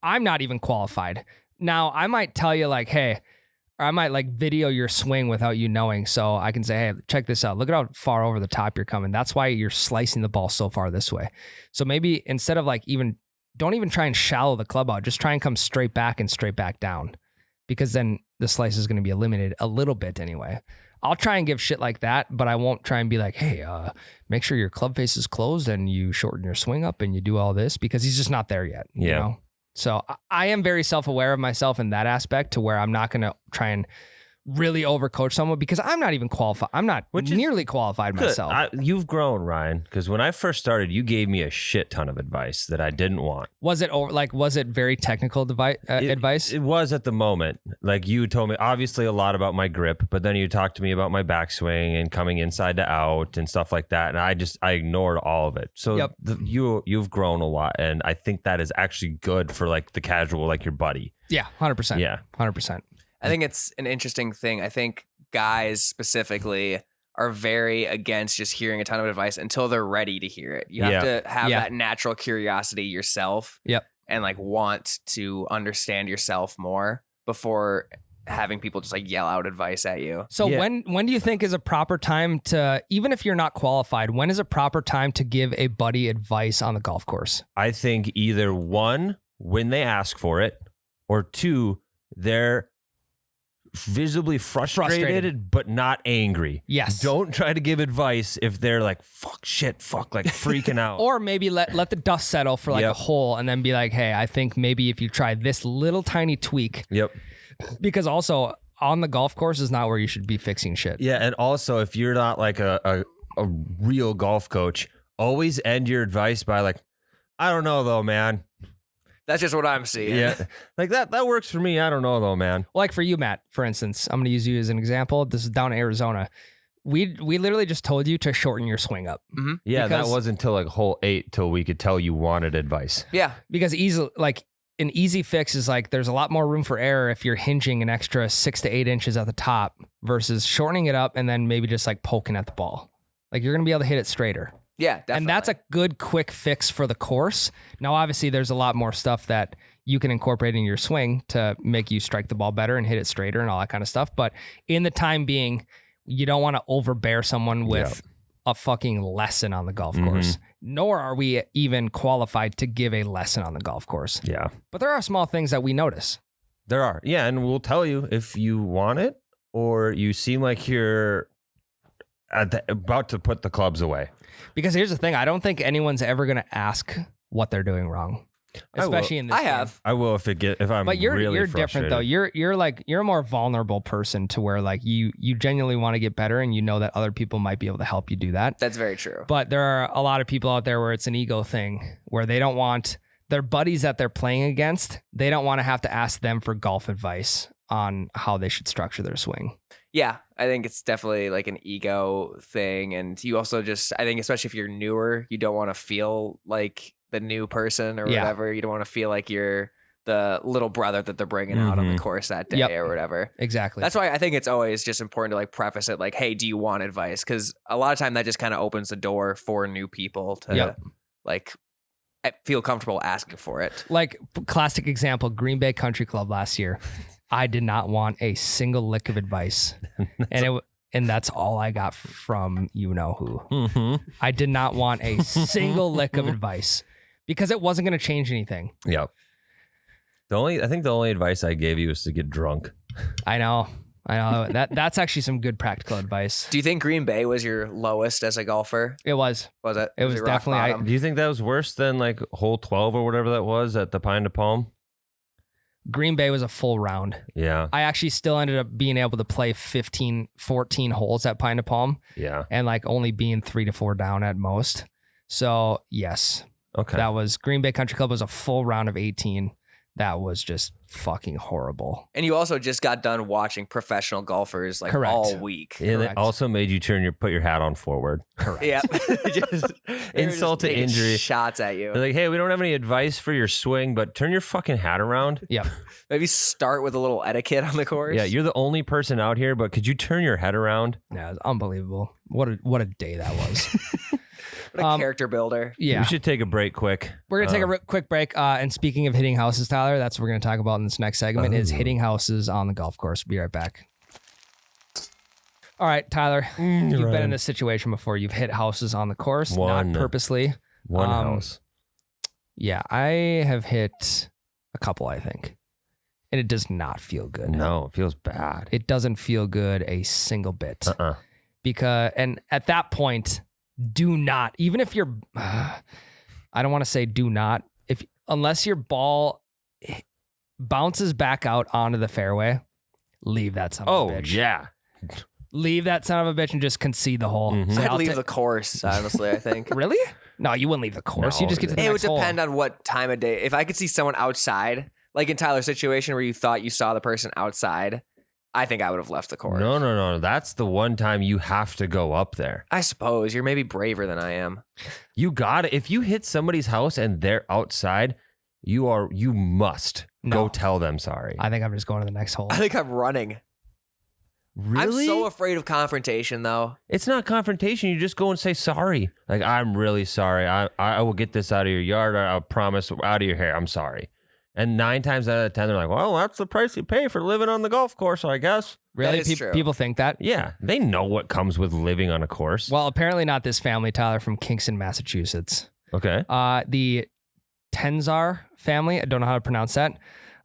I'm not even qualified. Now, I might tell you hey, or I might video your swing without you knowing. So I can say, "Hey, check this out. Look at how far over the top you're coming. That's why you're slicing the ball so far this way." So maybe instead of don't even try and shallow the club out. Just try and come straight back and straight back down, because then the slice is going to be eliminated a little bit anyway. I'll try and give shit like that, but I won't try and be "Hey, make sure your club face is closed and you shorten your swing up and you do all this," because he's just not there yet. You know? So I am very self-aware of myself in that aspect, to where I'm not going to try and really overcoach someone, because I'm not even qualified. I'm not nearly qualified myself. You've grown, Ryan, because when I first started, you gave me a shit ton of advice that I didn't want. Was it very technical advice? It was at the moment. You told me obviously a lot about my grip, but then you talked to me about my backswing and coming inside to out and stuff like that. And I ignored all of it. So you've grown a lot. And I think that is actually good for the casual, your buddy. Yeah, 100%. Yeah. 100%. I think it's an interesting thing. I think guys specifically are very against just hearing a ton of advice until they're ready to hear it. You have to have that natural curiosity yourself. Yep. And want to understand yourself more before having people just yell out advice at you. So when do you think is a proper time to, even if you're not qualified, when is a proper time to give a buddy advice on the golf course? I think either 1, when they ask for it, or 2, they're visibly frustrated but not angry. Yes. Don't try to give advice if they're fuck, freaking out. Or maybe let the dust settle for a hole, and then be "Hey, I think maybe if you try this little tiny tweak." Yep. Because also on the golf course is not where you should be fixing shit. Yeah, and also if you're not like a real golf coach, always end your advice by like, I don't know though, man. That's just what I'm seeing. Yeah, like that works for me. I don't know though, man. Like for you, Matt, for instance, I'm going to use you as an example. This is down in Arizona. We literally just told you to shorten your swing up. Mm-hmm. Yeah, that wasn't until like hole 8 till we could tell you wanted advice. Yeah. Because an easy fix is like there's a lot more room for error if you're hinging an extra 6 to 8 inches at the top versus shortening it up and then maybe just like poking at the ball. Like you're going to be able to hit it straighter. Yeah, definitely. And that's a good quick fix for the course. Now, obviously, there's a lot more stuff that you can incorporate in your swing to make you strike the ball better and hit it straighter and all that kind of stuff. But in the time being, you don't want to overbear someone with a fucking lesson on the golf course. Nor are we even qualified to give a lesson on the golf course. Yeah. But there are small things that we notice. There are. Yeah, and we'll tell you if you want it or you seem like you're about to put the clubs away. Because here's the thing. I don't think anyone's ever going to ask what they're doing wrong. Especially in this game. have. I will if I'm But you're really different though. You're a more vulnerable person to where like you genuinely want to get better and you know that other people might be able to help you do that. That's very true. But there are a lot of people out there where it's an ego thing where they don't want their buddies that they're playing against, they don't want to have to ask them for golf advice on how they should structure their swing. Yeah, I think it's definitely like an ego thing. And you also I think especially if you're newer, you don't want to feel like the new person or whatever. You don't want to feel like you're the little brother that they're bringing out on the course that day or whatever. Exactly. That's why I think it's always just important to like preface it like, hey, do you want advice? Because a lot of time that just kind of opens the door for new people to like feel comfortable asking for it. Like classic example, Green Bay Country Club last year. I did not want a single lick of advice. And that's all I got from you know who. I did not want a single lick of advice because it wasn't going to change anything. Yep. I think the only advice I gave you is to get drunk. I know. That's actually some good practical advice. Do you think Green Bay was your lowest as a golfer? It was. Was it? It was your definitely. rock bottom? Do you think that was worse than like hole 12 or whatever that was at the Pine to Palm? Green Bay was a full round. Yeah. I actually still ended up being able to play 14 holes at Pine to Palm. Yeah. And like only being 3 to 4 down at most. So yes. Okay. That was Green Bay Country Club was a full round of 18. That was just fucking horrible. And you also just got done watching professional golfers like Correct. all week. And it also made you put your hat on forward. Correct. Yeah. Insult to injury. Shots at you. They're like, hey, we don't have any advice for your swing, but turn your fucking hat around. Yep. Maybe start with a little etiquette on the course. Yeah, you're the only person out here, but could you turn your head around? Yeah, it's unbelievable. What a day that was. What a character builder. Yeah. We should take a break quick. We're going to take a quick break. And speaking of hitting houses, Tyler, that's what we're going to talk about in this next segment is hitting houses on the golf course. Be right back. All right, Tyler, you've been in this situation before. You've hit houses on the course, not purposely. One house. Yeah, I have hit a couple, I think. And it does not feel good. No, it feels bad. It doesn't feel good a single bit. And at that point, do not, even if you're, I don't want to say do not, unless your ball bounces back out onto the fairway, leave that son of a bitch. Oh, yeah. Leave that son of a bitch and just concede the hole. Say, I'd leave the course, honestly, I think. Really? No, you wouldn't leave the course. No, You just get to the It would next hole. depend on what time of day. If I could see someone outside, like in Tyler's situation where you thought you saw the person outside, I think I would have left the course. No. That's the one time you have to go up there. I suppose you're maybe braver than I am. You got it. If you hit somebody's house and they're outside, you must go tell them sorry. I think I'm just going to the next hole. I think I'm running. Really? I'm so afraid of confrontation, though. It's not confrontation. You just go and say sorry. Like, I'm really sorry. I will get this out of your yard. I promise, out of your hair. I'm sorry. And 9 times out of 10, they're like, well, that's the price you pay for living on the golf course, I guess. Really? That is true. People think that? Yeah, they know what comes with living on a course. Well, apparently not this family, Tyler, from Kingston, Massachusetts. Okay. The Tenzar family, I don't know how to pronounce that,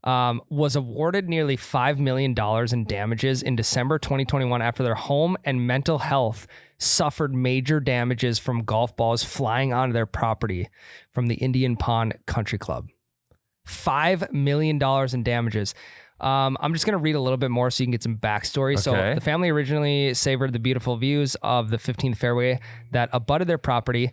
was awarded nearly $5 million in damages in December 2021 after their home and mental health suffered major damages from golf balls flying onto their property from the Indian Pond Country Club. $5 million in damages. I'm just going to read a little bit more so you can get some backstory. So Okay. the family originally savored the beautiful views of the 15th fairway that abutted their property.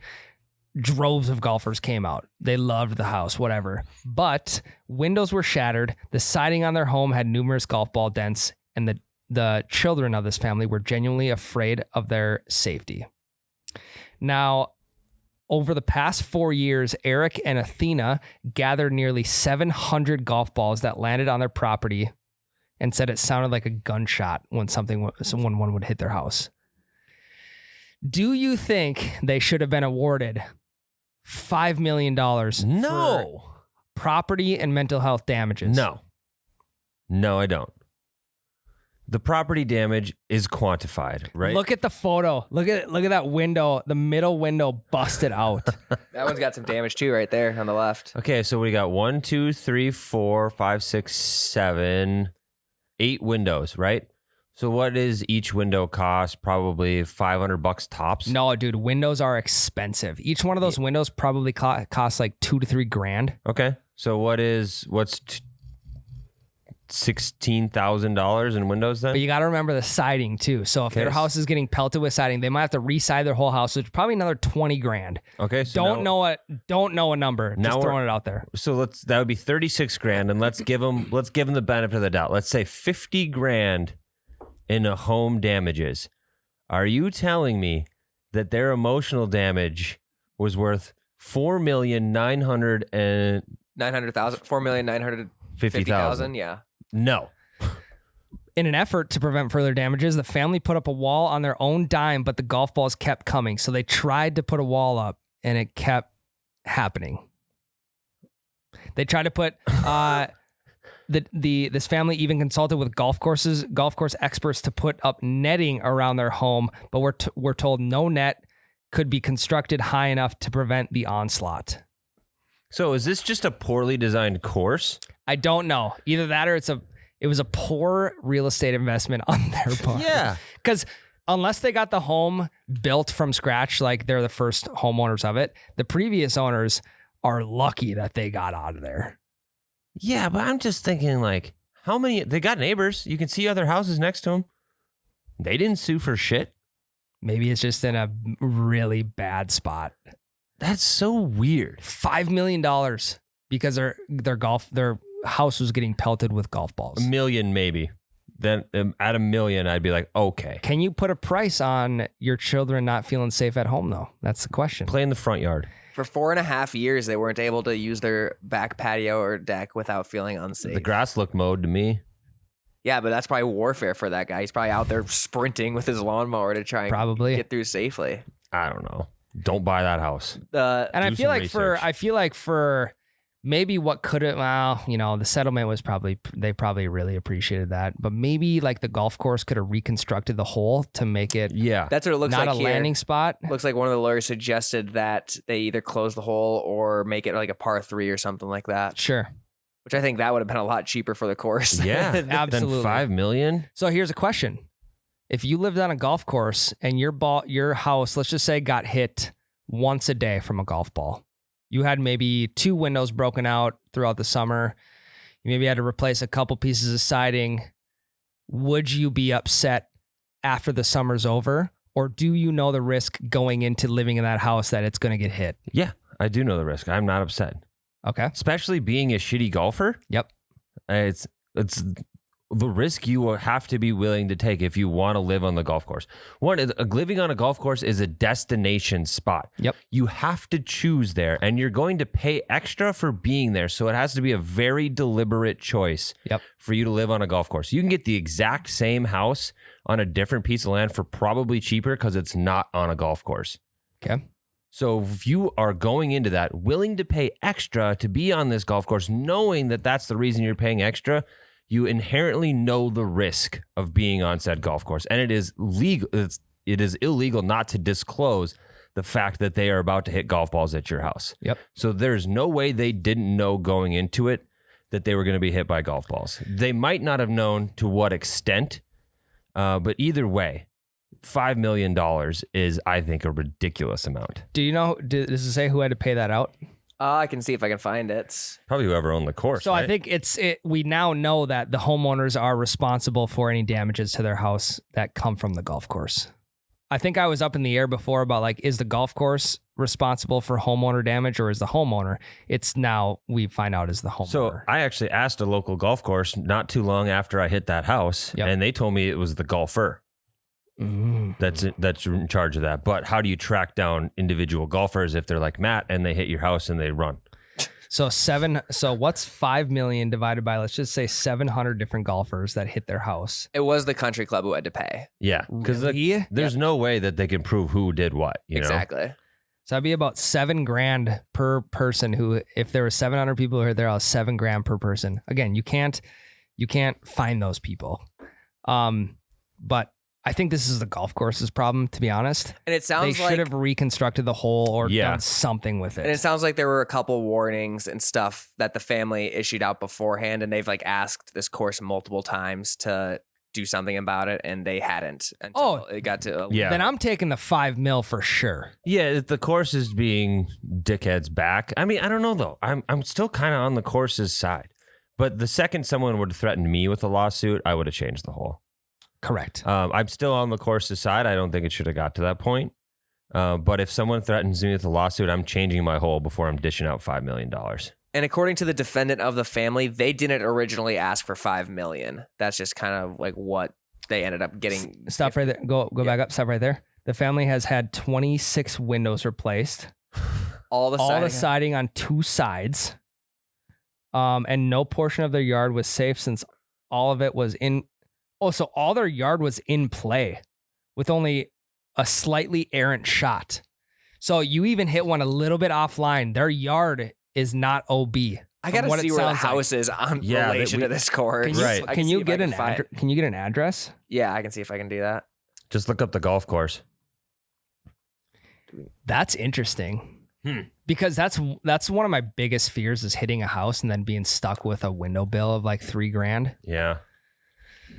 Droves of golfers came out. They loved the house, whatever. But windows were shattered. The siding on their home had numerous golf ball dents, and the children of this family were genuinely afraid of their safety. Now, over the past 4 years, Eric and Athena gathered nearly 700 golf balls that landed on their property and said it sounded like a gunshot when one would hit their house. Do you think they should have been awarded $5 million No. for property and mental health damages? No, I don't. The property damage is quantified, right? Look at the photo. Look at that window. The middle window busted out. That one's got some damage too, right there on the left. Okay, so we got 1, 2, 3, 4, 5, 6, 7, 8 windows, right? So what does each window cost? Probably $500 tops. No, dude, windows are expensive. Each one of those windows probably costs like $2,000 to $3,000. Okay, so what's $16,000 in windows then? But you got to remember the siding too. So if their house is getting pelted with siding, they might have to re-side their whole house. So it's probably another $20,000. Okay, so Don't know a number. now Just we're- throwing it out there. So that would be $36,000, and let's give them the benefit of the doubt. Let's say $50,000 in a home damages. Are you telling me that their emotional damage was worth $4,950,000? $4,950,000. Yeah. No. In an effort to prevent further damages, the family put up a wall on their own dime, but the golf balls kept coming. So they tried to put a wall up, and it kept happening. They tried to put this family even consulted with golf course experts to put up netting around their home, but we're told no net could be constructed high enough to prevent the onslaught. So is this just a poorly designed course? I don't know. Either that or it was a poor real estate investment on their part. Yeah. Because unless they got the home built from scratch, like they're the first homeowners of it, the previous owners are lucky that they got out of there. Yeah, but I'm just thinking, like, how many... They got neighbors. You can see other houses next to them. They didn't sue for shit. Maybe it's just in a really bad spot. That's so weird. $5 million because their house was getting pelted with golf balls. $1 million, maybe. Then at $1 million, I'd be like, okay. Can you put a price on your children not feeling safe at home, though? That's the question. Play in the front yard. For 4.5 years, they weren't able to use their back patio or deck without feeling unsafe. The grass looked mowed to me. Yeah, but that's probably warfare for that guy. He's probably out there sprinting with his lawnmower to try and get through safely. I don't know. Don't buy that house. And I Do feel some like for maybe what could have, the settlement was they probably really appreciated that, but maybe like the golf course could have reconstructed the hole to make it that's what it looks not like a here. Landing spot. Looks like one of the lawyers suggested that they either close the hole or make it like a par 3 or something like that. Sure. Which I think that would have been a lot cheaper for the course. Yeah, absolutely. Then $5 million. So here's a question. If you lived on a golf course and your house, let's just say, got hit once a day from a golf ball, you had maybe 2 windows broken out throughout the summer, you maybe had to replace a couple pieces of siding, would you be upset after the summer's over? Or do you know the risk going into living in that house that it's going to get hit? Yeah, I do know the risk. I'm not upset. Okay. Especially being a shitty golfer. Yep. It's the risk you will have to be willing to take if you want to live on the golf course. Living on a golf course is a destination spot. Yep. You have to choose there, and you're going to pay extra for being there. So it has to be a very deliberate choice for you to live on a golf course. You can get the exact same house on a different piece of land for probably cheaper because it's not on a golf course. Okay. So if you are going into that willing to pay extra to be on this golf course, knowing that that's the reason you're paying extra, you inherently know the risk of being on said golf course. And it is legal. It is illegal not to disclose the fact that they are about to hit golf balls at your house. Yep. So there's no way they didn't know going into it that they were going to be hit by golf balls. They might not have known to what extent, but either way, $5 million is, I think, a ridiculous amount. Do you know, does it say who had to pay that out? I can see if I can find it. Probably whoever owned the course. So right? I think we now know that the homeowners are responsible for any damages to their house that come from the golf course. I think I was up in the air before about like, is the golf course responsible for homeowner damage or is the homeowner? It's now we find out is the homeowner. So I actually asked a local golf course not too long after I hit that house, and they told me it was the golfer that's in charge of that. But how do you track down individual golfers if they're like Matt and they hit your house and they run? So what's 5 million divided by, let's just say 700 different golfers that hit their house? It was the country club who had to pay. Yeah, because Really? there's no way that they can prove who did what. You know? Exactly. So that'd be about $7,000 per person who, if there were 700 people who hit their house, $7,000 per person. Again, you can't find those people. But I think this is the golf course's problem, to be honest. And it sounds they like should have reconstructed the hole or done something with it. And it sounds like there were a couple warnings and stuff that the family issued out beforehand, and they've like asked this course multiple times to do something about it, and they hadn't until it got to. Then I'm taking the 5 mil for sure. Yeah, if the course is being dickheads back. I mean, I don't know though. I'm still kind of on the course's side. But the second someone would have threatened me with a lawsuit, I would have changed the hole. Correct. I'm still on the course's side. I don't think it should have got to that point. But if someone threatens me with a lawsuit, I'm changing my hole before I'm dishing out $5 million. And according to the defendant of the family, they didn't originally ask for $5 million. That's just kind of like what they ended up getting. Stop right there. Go back up. Stop right there. The family has had 26 windows replaced. All the siding on 2 sides. And no portion of their yard was safe since all of it was in. Oh, so all their yard was in play with only a slightly errant shot. So you even hit one a little bit offline. Their yard is not OB. I gotta see where the house is on relation to this course. Can you get an address? Yeah, I can see if I can do that. Just look up the golf course. That's interesting. Because that's one of my biggest fears is hitting a house and then being stuck with a window bill of like $3,000. Yeah.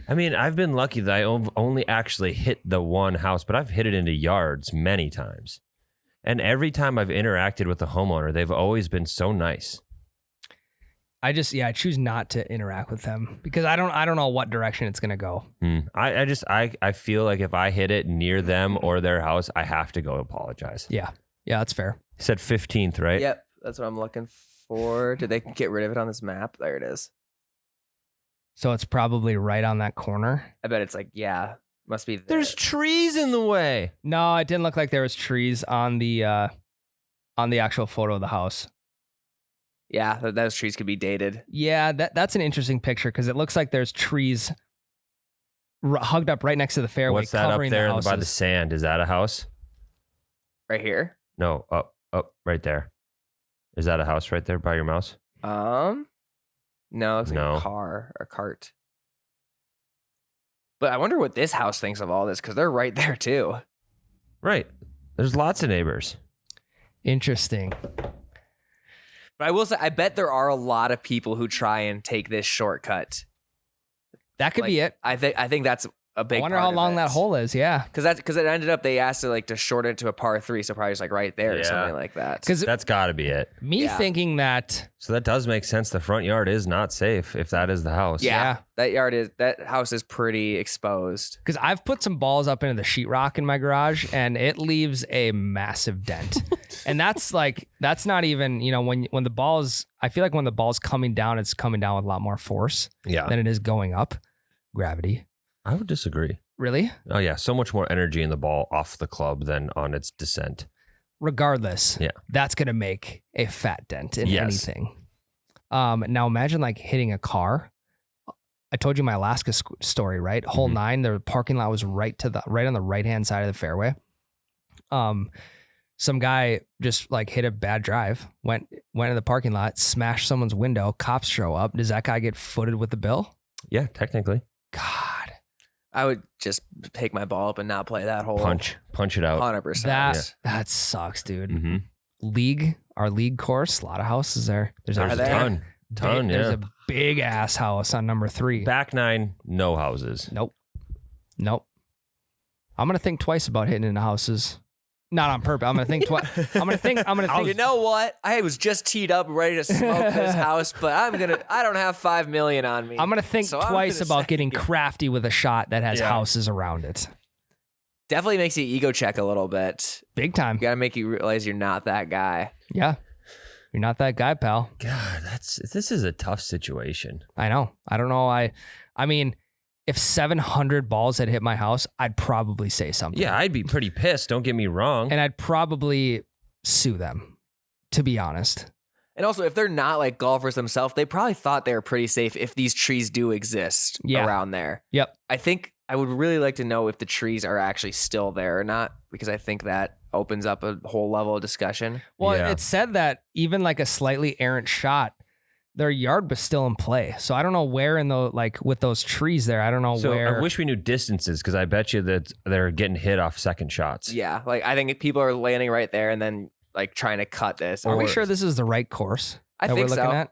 I mean, I've been lucky that I only actually hit the one house, but I've hit it into yards many times. And every time I've interacted with the homeowner, they've always been so nice. I choose not to interact with them because I don't know what direction it's going to go. I feel like if I hit it near them or their house, I have to go apologize. Yeah. Yeah, that's fair. You said 15th, right? Yep. That's what I'm looking for. Did they get rid of it on this map? There it is. So it's probably right on that corner. I bet it's like, must be there. There's trees in the way. No, it didn't look like there was trees on the actual photo of the house. Yeah, those trees could be dated. Yeah, that's an interesting picture because it looks like there's trees hugged up right next to the fairway. What's that up there the by the sand? Is that a house? Right here? No, up right there. Is that a house right there by your mouse? No, it's like a car or a cart. But I wonder what this house thinks of all this because they're right there too. Right. There's lots of neighbors. Interesting. But I will say, I bet there are a lot of people who try and take this shortcut. That could be it. I think that's a big. I wonder how long that hole is. Yeah, because it ended up they asked to shorten it to a par 3, so probably just like right there or something like that. Because that's got to be it. Thinking that. So that does make sense. The front yard is not safe if that is the house. Yeah. That house is pretty exposed. Because I've put some balls up into the sheetrock in my garage, and it leaves a massive dent. And that's not even when the ball's. I feel like when the ball's coming down, it's coming down with a lot more force. Than it is going up. Gravity. I would disagree. Really? Oh, yeah. So much more energy in the ball off the club than on its descent. Regardless, that's going to make a fat dent in anything. Now imagine hitting a car. I told you my Alaska story, right? Hole 9, the parking lot was right on the right-hand side of the fairway. Some guy just hit a bad drive, went in the parking lot, smashed someone's window. Cops show up. Does that guy get footed with the bill? Yeah, technically. God. I would just pick my ball up and not play that hole. Punch it out. 100%. That sucks, dude. Our league course, a lot of houses there. There's a ton. There's a big ass house on number 3. Back 9, no houses. Nope. I'm gonna think twice about hitting into houses. Not on purpose. I'm gonna think twice. I'm gonna think. You know what? I was just teed up, ready to smoke this house, but I don't have $5 million on me. I'm gonna think so I'm twice gonna about getting crafty with a shot that has houses around it. Definitely makes you ego check a little bit. Big time. Gotta make you realize you're not that guy. Yeah. You're not that guy, pal. God, this is a tough situation. I know. I don't know. I mean, if 700 balls had hit my house, I'd probably say something. Yeah, I'd be pretty pissed. Don't get me wrong. And I'd probably sue them, to be honest. And also, if they're not like golfers themselves, they probably thought they were pretty safe if these trees do exist around there. Yep. I think I would really like to know if the trees are actually still there or not, because I think that opens up a whole level of discussion. Well, it said that even like a slightly errant shot, their yard was still in play. So I don't know where in the, like with those trees there, I don't know where. I wish we knew distances, because I bet you that they're getting hit off second shots. Yeah. Like I think people are landing right there and then like trying to cut this. Are we sure this is the right course I that think we're looking at?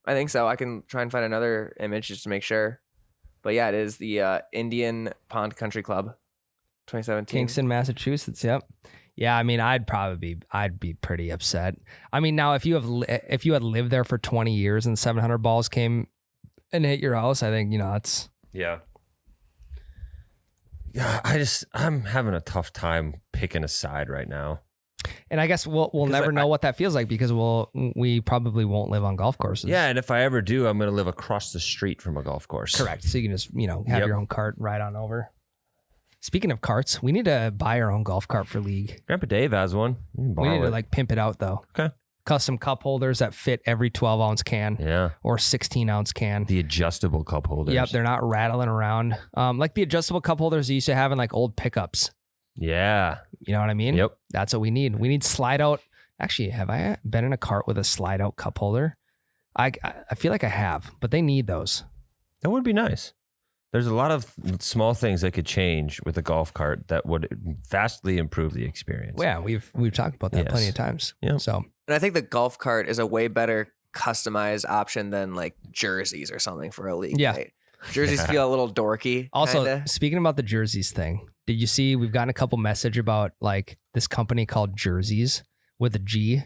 I think so. I can try and find another image just to make sure. But yeah, it is the Indian Pond Country Club, 2017. Kingston, Massachusetts. Yep. Yeah, I mean, I'd be pretty upset. I mean, now if you had lived there for 20 years and 700 balls came and hit your house, I think, that's. Yeah. Yeah, I'm having a tough time picking a side right now. And I guess we'll never know what that feels like, because we probably won't live on golf courses. Yeah, and if I ever do, I'm going to live across the street from a golf course. Correct. So you can just, have your own cart, ride on over. Speaking of carts, we need to buy our own golf cart for league. Grandpa Dave has one. We need to like pimp it out though. Okay. Custom cup holders that fit every 12-ounce can. Yeah. Or 16-ounce can. The adjustable cup holders. Yep, they're not rattling around. Like the adjustable cup holders you used to have in like old pickups. Yeah. You know what I mean? Yep. That's what we need. We need slide out. Actually, have I been in a cart with a slide out cup holder? I feel like I have, but they need those. That would be nice. There's a lot of small things that could change with a golf cart that would vastly improve the experience. Well, yeah, we've talked about that plenty of times. Yeah. So, and I think the golf cart is a way better customized option than like jerseys or something for a league. Yeah. Right? Jerseys feel a little dorky. Also, kinda. Speaking about the jerseys thing, did you see we've gotten a couple message about like this company called Jerseys with a G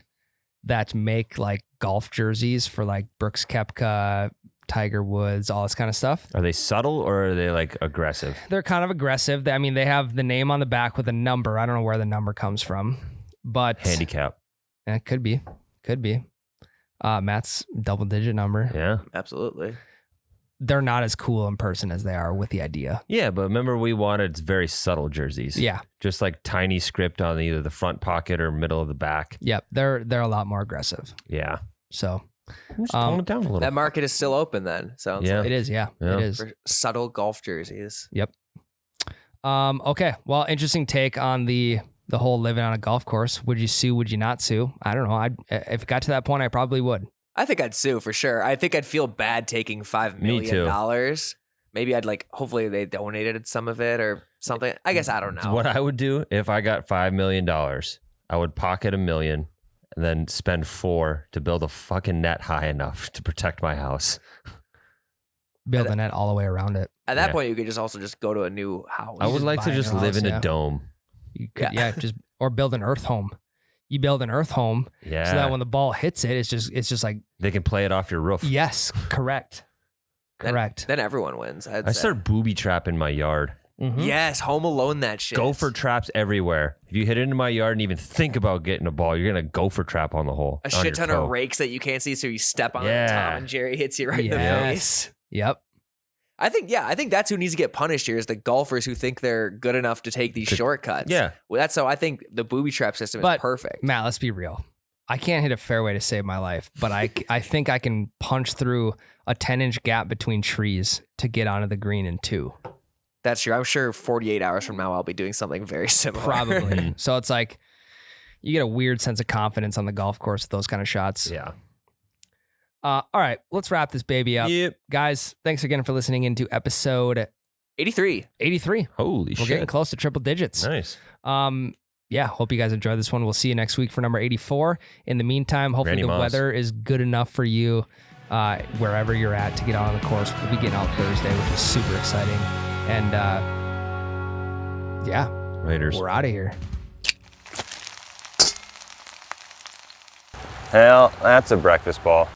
that make like golf jerseys for like Brooks Koepka, Tiger Woods, all this kind of stuff. Are they subtle or are they like aggressive? They're kind of aggressive. They have the name on the back with a number. I don't know where the number comes from, but handicap. It could be. Matt's double-digit number. Yeah, absolutely. They're not as cool in person as they are with the idea. Yeah, but remember we wanted very subtle jerseys. Yeah, just like tiny script on either the front pocket or middle of the back. Yep, they're a lot more aggressive. Yeah. So. Just tone it down a little. That market is still open then. Sounds like. It is. Yeah, it is. For subtle golf jerseys. Yep. Okay. Well, interesting take on the whole living on a golf course. Would you sue? Would you not sue? I don't know. If it got to that point, I probably would. I think I'd sue for sure. I think I'd feel bad taking $5 million. Maybe I'd hopefully they donated some of it or something. I guess I don't know. What I would do if I got $5 million, I would pocket $1 million. And then spend $4 million to build a fucking net high enough to protect my house. Build a net all the way around it. At that point, you could just go to a new house. I would like to just live in a dome. You could, or build an earth home. You build an earth home, so that when the ball hits it, it's just like they can play it off your roof. Yes, correct. Then everyone wins. I start booby trapping my yard. Mm-hmm. Yes, Home Alone that shit. Gopher traps everywhere. If you hit into my yard and even think about getting a ball, you're gonna gopher trap on the hole. A shit ton of rakes that you can't see, so you step on it. Tom and Jerry hits you right in the face. Yep. I think that's who needs to get punished here is the golfers who think they're good enough to take these shortcuts. Yeah. Well, that's how I think the booby trap system is perfect. Matt, let's be real. I can't hit a fairway to save my life, but I think I can punch through a 10-inch gap between trees to get onto the green in 2. That's true. I'm sure 48 hours from now, I'll be doing something very similar. Probably. So it's like you get a weird sense of confidence on the golf course with those kind of shots. Yeah. All right, let's wrap this baby up. Yep. Guys, thanks again for listening into episode 83. Holy shit. We're getting close to triple digits. Nice. Hope you guys enjoyed this one. We'll see you next week for number 84. In the meantime, hopefully the weather is good enough for you wherever you're at to get out on the course. We'll be getting out Thursday, which is super exciting. And Raiders. we're out of here. Hell, that's a breakfast ball.